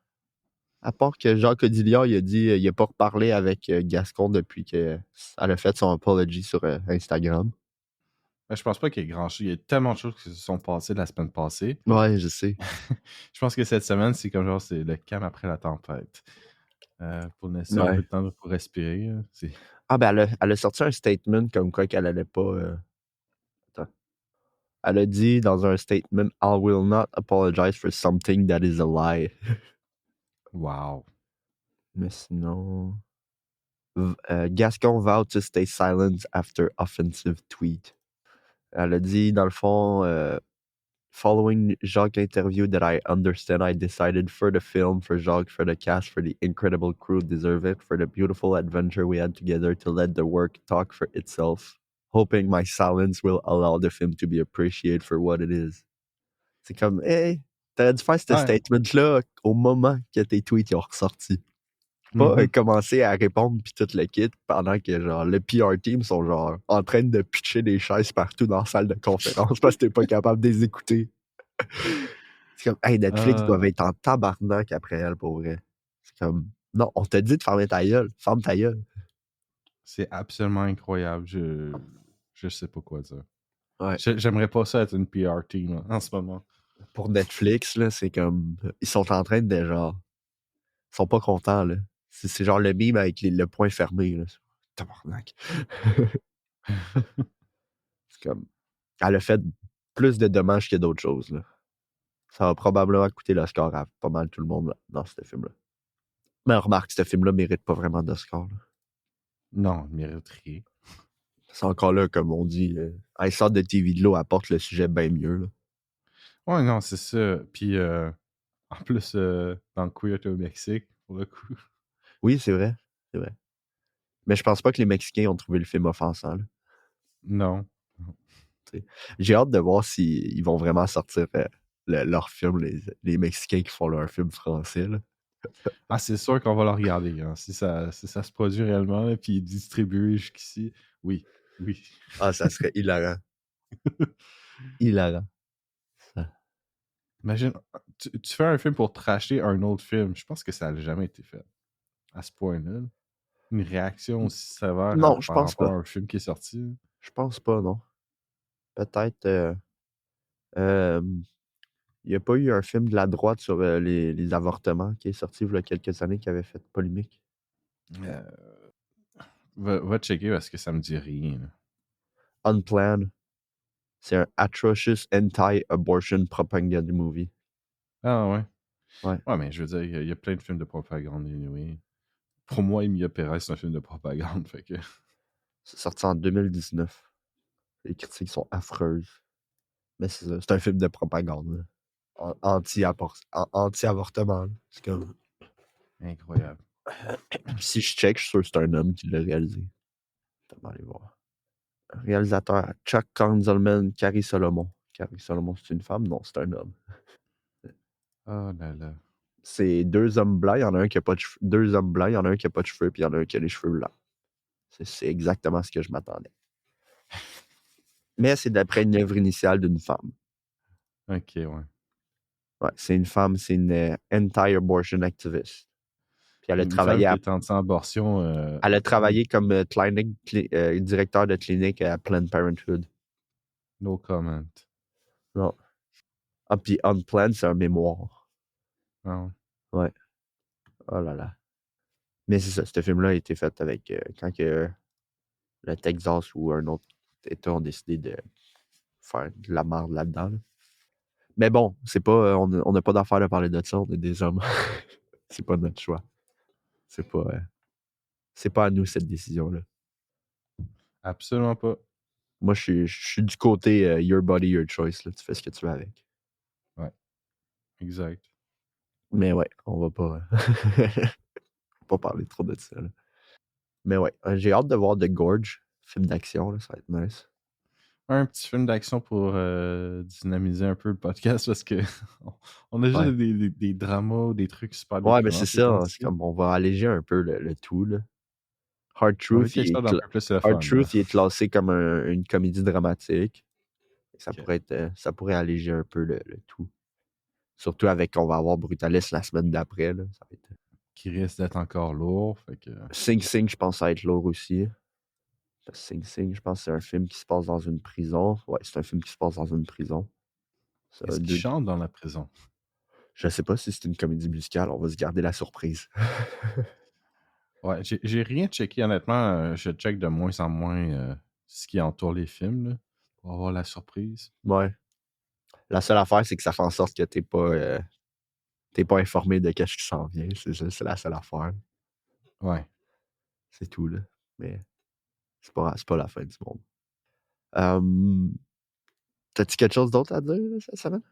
À part que Jacques Odiliard, il a dit il n'a pas reparlé avec Gascon depuis qu'elle a fait son apology sur Instagram. Je pense pas qu'il y ait grand-chose. Il y a tellement de choses qui se sont passées la semaine passée. Ouais, je sais. Je pense que cette semaine, c'est comme genre, c'est le calme après la tempête. pour laisser un peu Ouais. de temps pour respirer. Ah, ben, elle a sorti un statement comme quoi qu'elle allait pas. Attends. Elle a dit dans un statement: I will not apologize for something that is a lie. Wow. Mais sinon. Gascon vowed to stay silent after offensive tweet. Elle a dit, dans le fond, following Jacques' interview, that I understand I decided for the film, for Jacques, for the cast, for the incredible crew deserve it, for the beautiful adventure we had together, to let the work talk for itself. Hoping my silence will allow the film to be appreciated for what it is. C'est comme, hey, t'aurais dû faire ce Ouais. statement-là au moment que tes tweets ont ressorti. Pas Mhm. commencer à répondre puis tout le kit pendant que genre le PR team sont genre en train de pitcher des chaises partout dans la salle de conférence parce que t'es pas capable de les écouter. C'est comme, hey, Netflix doivent Ah, être en tabarnak après elle, pour vrai. C'est comme, non, on t'a dit de fermer ta gueule. Ferme ta gueule. c'est absolument incroyable. Je sais pas quoi dire. Ouais. J'aimerais pas ça être une PR team là, en ce moment. Pour Netflix, là, c'est comme, ils sont en train de genre, ils sont pas contents, là. C'est genre le mime avec le point fermé, là. Tabarnak. C'est comme, elle a fait plus de dommages que d'autres choses, là. Ça va probablement coûter l'Oscar à pas mal tout le monde dans ce film-là. Mais remarque, ce film-là mérite pas vraiment d'Oscar, là. Non, il mériterait. C'est encore là, comme on dit, I sort de TV de l'eau apporte le sujet bien mieux, là. Ouais, non, c'est ça. Puis, en plus, dans le queer au Mexique, pour le coup. Oui, c'est vrai. C'est vrai. Mais je pense pas que les Mexicains ont trouvé le film offensant, là. Non. T'sais. J'ai hâte de voir s'ils vont vraiment sortir leur film, les Mexicains qui font leur film français, là. Ah, c'est sûr qu'on va le regarder. Hein. Si ça se produit réellement, là, puis distribué jusqu'ici, oui. Oui. Ah, ça serait hilarant. Hilarant. Ça. Imagine, tu fais un film pour trasher un autre film. Je pense que ça n'a jamais été fait. À ce point-là. Une réaction aussi sévère Non, je par pense rapport pas. à un film qui est sorti. Je pense pas, non. Peut-être. Il n'y a pas eu un film de la droite sur les avortements qui est sorti il y a quelques années qui avait fait polémique. Euh, va checker parce que ça me dit rien. Là. Unplanned. C'est un atrocious anti-abortion propaganda movie. Ah ouais. Ouais. Ouais, mais je veux dire, il y a plein de films de propagande anyway. Pour moi, Emilia Perez, c'est un film de propagande. Fait que... C'est sorti en 2019. Les critiques sont affreuses. Mais c'est ça. C'est un film de propagande, là. Anti-avortement, là. C'est comme. Incroyable. Si je check, je suis sûr que c'est un homme qui l'a réalisé. On va aller voir. Réalisateur Chuck Konzelman, Carrie Solomon. Carrie Solomon, c'est une femme? Non, c'est un homme. Oh là là. C'est deux hommes blancs, il y en a un qui a pas de cheveux. Deux hommes blancs, il y en a un qui a pas de cheveux, puis il y en a un qui a les cheveux blancs. C'est exactement ce que je m'attendais. Mais c'est d'après une œuvre initiale d'une femme. Ok, ouais. Ouais, c'est une femme, c'est une anti-abortion activist. Puis Une femme qui est anti-abortion. elle a travaillé comme directeur de clinique à Planned Parenthood. No comment. Non. Ah, puis Unplanned, c'est un mémoire. Ah, Ouais. Oh là là. Mais c'est ça, ce film-là a été fait avec quand que le Texas ou un autre État ont décidé de faire de la merde là-dedans. Là. Mais bon, c'est pas, on n'a pas d'affaire de parler de ça, on est des hommes. C'est pas notre choix. C'est pas à nous cette décision-là. absolument pas. Moi, je suis du côté your body, your choice. Là. Tu fais ce que tu veux avec. Ouais, exact. Mais ouais, on va pas, pas parler trop de ça. Là. Mais ouais, j'ai hâte de voir The Gorge, film d'action, là, ça va être nice. Un petit film d'action pour dynamiser un peu le podcast parce que on a juste Ouais, des dramas ou des trucs super ouais mais déprimants c'est ces ça, c'est temps-ci. comme on va alléger un peu le tout. Là. Hard On veut Truth, quelque chose d'un peu plus le Hard fun. Là. Truth, il est classé comme une comédie dramatique. Ça Ok. pourrait être, ça pourrait alléger un peu le tout. Surtout avec qu'on va avoir Brutalist la semaine d'après. Là. Ça va être... Qui risque d'être encore lourd. Fait que... Sing Sing, je pense, ça va être lourd aussi. Sing Sing, je pense que c'est un film qui se passe dans une prison. Ouais, c'est un film qui se passe dans une prison. Ça, Est-ce qu'il chante dans la prison? Je sais pas si c'est une comédie musicale. On va se garder la surprise. Ouais, j'ai rien checké, honnêtement. Je check de moins en moins ce qui entoure les films, là, pour avoir la surprise. Ouais. La seule affaire, c'est que ça fait en sorte que t'es pas informé de qu'est-ce qui s'en vient. C'est la seule affaire. Ouais. C'est tout, là. Mais c'est pas la fin du monde. Euh, T'as-tu quelque chose d'autre à dire là, cette semaine?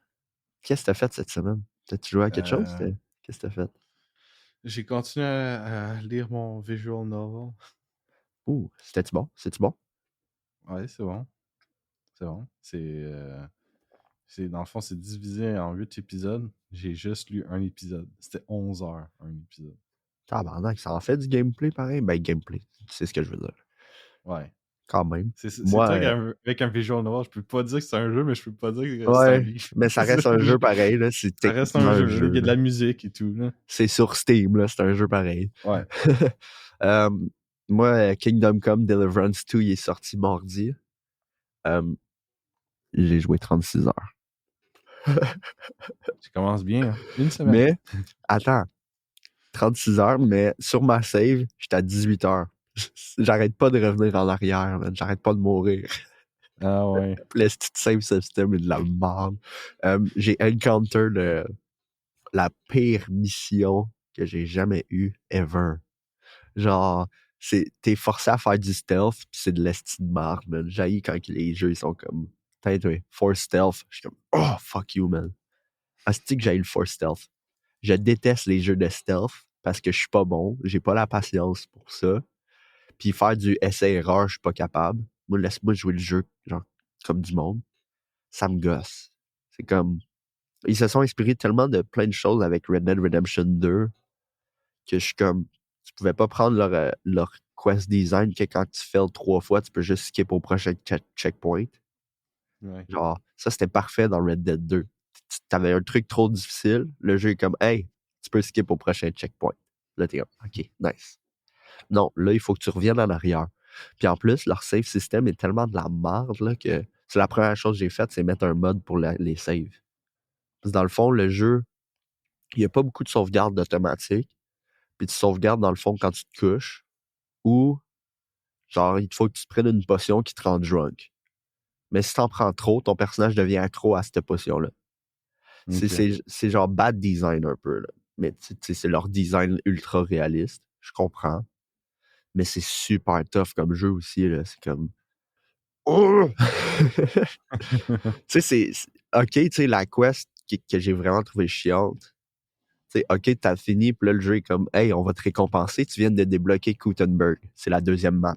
Qu'est-ce que t'as fait cette semaine? T'as-tu joué à quelque chose? Euh, Qu'est-ce que t'as fait? j'ai continué à lire mon visual novel. Ouh, c'était-tu bon? C'est-tu bon? Ouais, c'est bon. C'est bon. Dans le fond, c'est divisé en 8 épisodes. J'ai juste lu un épisode. C'était 11 heures, un épisode. Tabarnak, ça en fait du gameplay pareil? Ben, gameplay, c'est ce que je veux dire. Ouais. Quand même. C'est Moi, toi avec un visual novel, je peux pas dire que c'est un jeu, mais je peux pas dire que c'est un ouais, livre. mais ça reste un jeu pareil, là. C'est Ça reste techniquement un un jeu, là. jeu, Il y a de là. la musique et tout, là. C'est sur Steam, là. C'est un jeu pareil. Ouais. Euh, moi, Kingdom Come Deliverance 2, il est sorti mardi. J'ai joué 36 heures. Tu commences bien, hein? Une semaine. Mais, attends, 36 heures, mais sur ma save, j'étais à 18 heures. J'arrête pas de revenir en arrière, man. J'arrête pas de mourir. Ah ouais. Le petit save system est de la merde. J'ai encounter la pire mission que j'ai jamais eue, ever. Genre, t'es forcé à faire du stealth, pis c'est de l'esti de merde, man. J'haïs quand les jeux, ils sont comme, peut-être, ouais, force stealth. Je suis comme, oh, fuck you, man. Asti que j'haïs le force stealth. Je déteste les jeux de stealth parce que je suis pas bon. J'ai pas la patience pour ça. Puis faire du essai-erreur, je suis pas capable. Moi, laisse-moi jouer le jeu, genre, comme du monde. Ça me gosse. C'est comme, ils se sont inspirés tellement de plein de choses avec Red Dead Redemption 2 que je suis comme, tu pouvais pas prendre leur quest design que quand tu fais 3 fois, tu peux juste skip au prochain checkpoint. Ouais. Genre, ça c'était parfait dans Red Dead 2. T'avais un truc trop difficile, le jeu est comme, hey, tu peux skip au prochain checkpoint. Là, t'es comme, ok, nice. Non, là, il faut que tu reviennes en arrière. Puis en plus, leur save system est tellement de la merde là, que c'est la première chose que j'ai faite, c'est mettre un mode pour les saves. Parce que dans le fond, le jeu, il n'y a pas beaucoup de sauvegarde automatique. Puis tu sauvegardes dans le fond quand tu te couches. Ou genre, il faut que tu te prennes une potion qui te rend drunk. Mais si t'en prends trop, ton personnage devient accro à cette potion-là. Ok. C'est genre bad design un peu, là. Mais tu sais, c'est leur design ultra réaliste. Je comprends. Mais c'est super tough comme jeu aussi, là. C'est comme. Oh! Tu sais, OK, tu sais, la quest que j'ai vraiment trouvé chiante. Tu sais, OK, t'as fini, puis là, le jeu est comme, hey, on va te récompenser, tu viens de débloquer Gutenberg. C'est la deuxième map.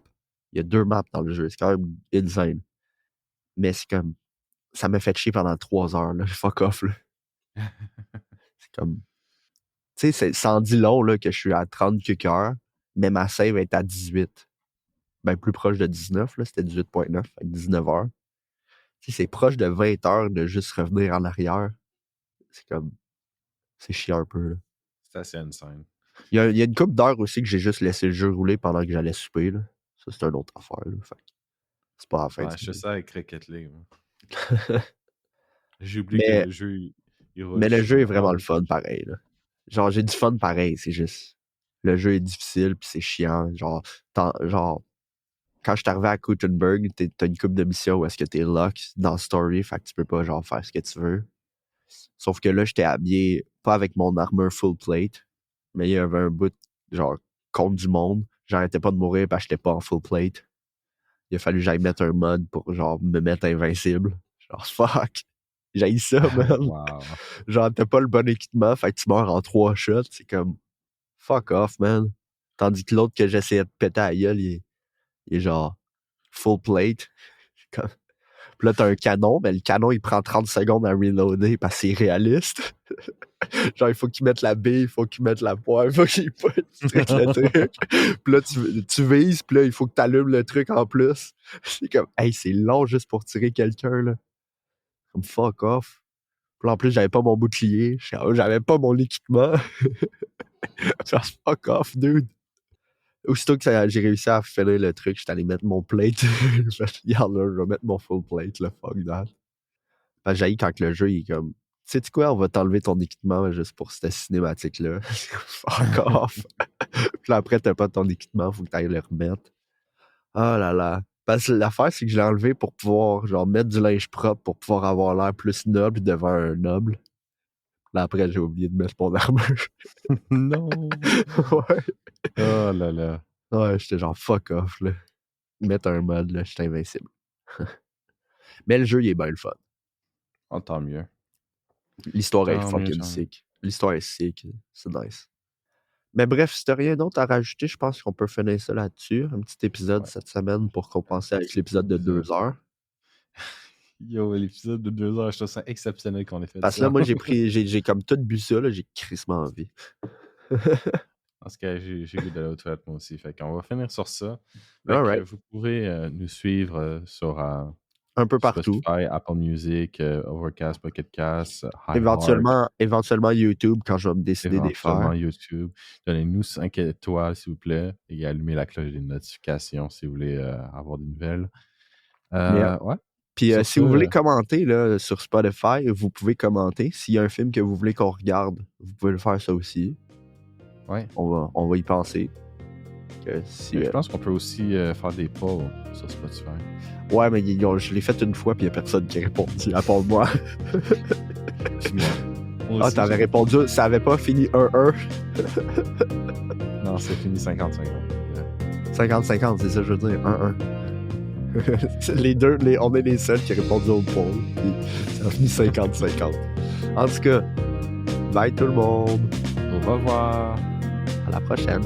Il y a 2 maps dans le jeu, c'est quand même insane. Mais c'est comme, ça m'a fait chier pendant 3 heures, là. Fuck off, là. C'est comme, tu sais, ça en dit long, là, que je suis à 30 quelques heures, mais ma save est à 18. Ben, plus proche de 19, là, c'était 18.9, fait que 19 heures. Tu sais, c'est proche de 20 heures de juste revenir en arrière. C'est comme, c'est chiant un peu, là. C'est assez insane. Il y a une couple d'heures aussi que j'ai juste laissé le jeu rouler pendant que j'allais souper, là. Ça, c'est une autre affaire, là. Fait que c'est pas la fin Ouais, du je fais monde. ça avec Rocket League, moi. J'oublie que Mais, le jeu, il roule mais le jeu est vraiment vraiment le bien. fun, pareil, là. Genre, j'ai du fun pareil, c'est juste. Le jeu est difficile, puis c'est chiant. Genre, quand je suis arrivé à Gutenberg, t'as une coupe de mission où est-ce que t'es lock dans Story, fait que tu peux pas, genre, faire ce que tu veux. Sauf que là, j'étais habillé, pas avec mon armure full plate, mais il y avait un bout, genre, contre du monde. J'arrêtais pas de mourir parce que j'étais pas en full plate. Il a fallu que j'aille mettre un mode pour, genre, me mettre invincible. Genre, fuck. J'haïs ça, man. Wow. Genre, t'as pas le bon équipement, fait que tu meurs en 3 shots. C'est comme, fuck off, man. Tandis que l'autre que j'essayais de péter à la gueule, il est genre, full plate. Comme... Puis là, t'as un canon, mais le canon, il prend 30 secondes à reloader parce que c'est réaliste. Genre, il faut qu'il mette la bille, il faut qu'il mette la poire, il faut qu'il truc le truc. Puis là, tu vises, puis là, il faut que tu allumes le truc en plus. C'est comme, hey, c'est long juste pour tirer quelqu'un, là. Comme, fuck off. Puis là, en plus, j'avais pas mon bouclier, j'avais pas mon équipement. Genre, fuck off, dude. Aussitôt que j'ai réussi à finir le truc, j'étais allé mettre mon plate. Je me suis dit, regarde là, je vais mettre mon full plate, là, fuck that. Parce que j'haïs quand le jeu, il est comme, sais-tu quoi, on va t'enlever ton équipement juste pour cette cinématique-là. Fuck off. Puis là, après, t'as pas ton équipement, faut que t'ailles le remettre. Oh là là. Parce que l'affaire, c'est que je l'ai enlevé pour pouvoir, genre, mettre du linge propre pour pouvoir avoir l'air plus noble devant un noble. Là, après, j'ai oublié de mettre mon armure. Non! Ouais. Oh là là. Ouais, j'étais genre fuck off, là. Mettre un mode, là, j'étais invincible. Mais le jeu, il est bien le fun. Oh, tant mieux. L'histoire est Tant mieux, fucking tant mieux. sick. L'histoire est sick. C'est nice. Mais bref, si t'as rien d'autre à rajouter, je pense qu'on peut finir ça là-dessus. Un petit épisode Ouais. cette semaine pour compenser avec l'épisode de Épisode. 2 heures. Yo, l'épisode de 2 heures, je trouve ça exceptionnel qu'on ait fait Parce que ça. là, moi, j'ai comme tout bu ça, là, j'ai crissement envie. Parce que j'ai goût d'aller aux toilettes, moi aussi. Fait qu'on va finir sur ça. Fait que Alright. vous pourrez nous suivre sur Un peu partout. Spotify, Apple Music, Overcast, Pocket Cast, iHeart, Éventuellement YouTube quand je vais me décider d'y éventuellement faire. YouTube. Donnez-nous 5 étoiles, s'il vous plaît. Et allumez la cloche des notifications si vous voulez avoir des nouvelles. Yeah. Ouais. Puis Sur si vous ce, voulez commenter là, sur Spotify, vous pouvez commenter. S'il y a un film que vous voulez qu'on regarde, vous pouvez le faire ça aussi. ouais. On va y penser. Que si, Je pense qu'on peut aussi faire des polls sur Spotify. Ouais, mais je l'ai fait une fois puis il n'y a personne qui a répondu, à part moi. Puis moi. Moi Ah, aussi, t'avais j'ai- répondu, ça avait pas fini 1-1. Non, c'est fini 50-50. 50-50, c'est ça que je veux dire. 1-1. Les deux, on est les seuls qui ont répondu au poll. Puis ça a fini 50-50. En tout cas, bye tout le monde. Au revoir. À la prochaine.